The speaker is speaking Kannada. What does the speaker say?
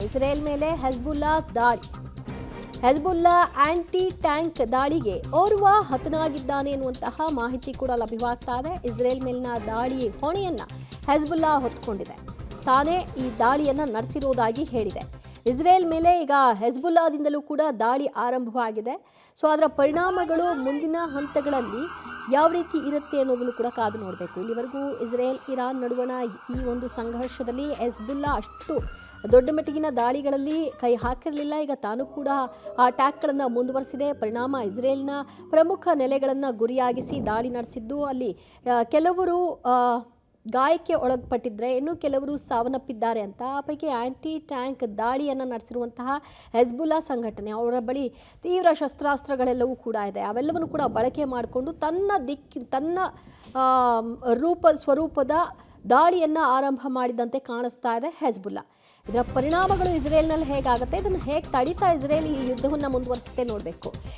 ಇಸ್ರೇಲ್ ಮೇಲೆ ಹೆಜ್ಬುಲ್ಲಾ ದಾಳಿ. ಹೆಜ್ಬುಲ್ಲಾ ಆಂಟಿ ಟ್ಯಾಂಕ್ ದಾಳಿಗೆ ಓರ್ವ ಹತನಾಗಿದ್ದಾನೆ ಎನ್ನುವಂತಹ ಮಾಹಿತಿ ಕೂಡ ಲಭ್ಯವಾಗ್ತಾ ಇದೆ. ಇಸ್ರೇಲ್ ಮೇಲಿನ ದಾಳಿ ಹೊಣೆಯನ್ನ ಹೆಜ್ಬುಲ್ಲಾ ಹೊತ್ತುಕೊಂಡಿದೆ. ತಾನೇ ಈ ದಾಳಿಯನ್ನ ನಡೆಸಿರುವುದಾಗಿ ಹೇಳಿದೆ. ಇಸ್ರೇಲ್ ಮೇಲೆ ಈಗ ಹೆಜ್ಬುಲ್ಲಾದಿಂದಲೂ ಕೂಡ ದಾಳಿ ಆರಂಭವಾಗಿದೆ. ಸೊ ಅದರ ಪರಿಣಾಮಗಳು ಮುಂದಿನ ಹಂತಗಳಲ್ಲಿ ಯಾವ ರೀತಿ ಇರುತ್ತೆ ಅನ್ನೋದನ್ನು ಕೂಡ ಕಾದು ನೋಡಬೇಕು. ಇಲ್ಲಿವರೆಗೂ ಇಸ್ರೇಲ್ ಇರಾನ್ ನಡುವಣ ಈ ಒಂದು ಸಂಘರ್ಷದಲ್ಲಿ ಹೆಜ್ಬುಲ್ಲಾ ಅಷ್ಟು ದೊಡ್ಡ ಮಟ್ಟಿಗಿನ ದಾಳಿಗಳಲ್ಲಿ ಕೈ ಹಾಕಿರಲಿಲ್ಲ. ಈಗ ತಾನು ಕೂಡ ಆ ಅಟ್ಯಾಕ್ಗಳನ್ನು ಮುಂದುವರಿಸಿದೆ. ಪರಿಣಾಮ ಇಸ್ರೇಲ್ನ ಪ್ರಮುಖ ನೆಲೆಗಳನ್ನು ಗುರಿಯಾಗಿಸಿ ದಾಳಿ ನಡೆಸಿದ್ದು, ಅಲ್ಲಿ ಕೆಲವರು ಗಾಯಕ್ಕೆ ಒಳಪಟ್ಟಿದ್ರೆ ಇನ್ನು ಕೆಲವರು ಸಾವನ್ನಪ್ಪಿದ್ದಾರೆ ಅಂತ. ಆ ಪೈಕಿ ಆಂಟಿ ಟ್ಯಾಂಕ್ ದಾಳಿಯನ್ನು ನಡೆಸಿರುವಂತಹ ಹೆಜ್ಬುಲ್ಲಾ ಸಂಘಟನೆ, ಅವರ ಬಳಿ ತೀವ್ರ ಶಸ್ತ್ರಾಸ್ತ್ರಗಳೆಲ್ಲವೂ ಕೂಡ ಇದೆ. ಅವೆಲ್ಲವನ್ನು ಕೂಡ ಬಳಕೆ ಮಾಡಿಕೊಂಡು ತನ್ನ ಸ್ವರೂಪದ ದಾಳಿಯನ್ನು ಆರಂಭ ಮಾಡಿದಂತೆ ಕಾಣಿಸ್ತಾ ಇದೆ ಹೆಜ್ಬುಲ್ಲಾ. ಇದರ ಪರಿಣಾಮಗಳು ಇಸ್ರೇಲ್ನಲ್ಲಿ ಹೇಗಾಗುತ್ತೆ, ಇದನ್ನು ಹೇಗೆ ತಡೀತಾ ಇಸ್ರೇಲ್ ಈ ಯುದ್ಧವನ್ನು ಮುಂದುವರಿಸುತ್ತೆ ನೋಡಬೇಕು.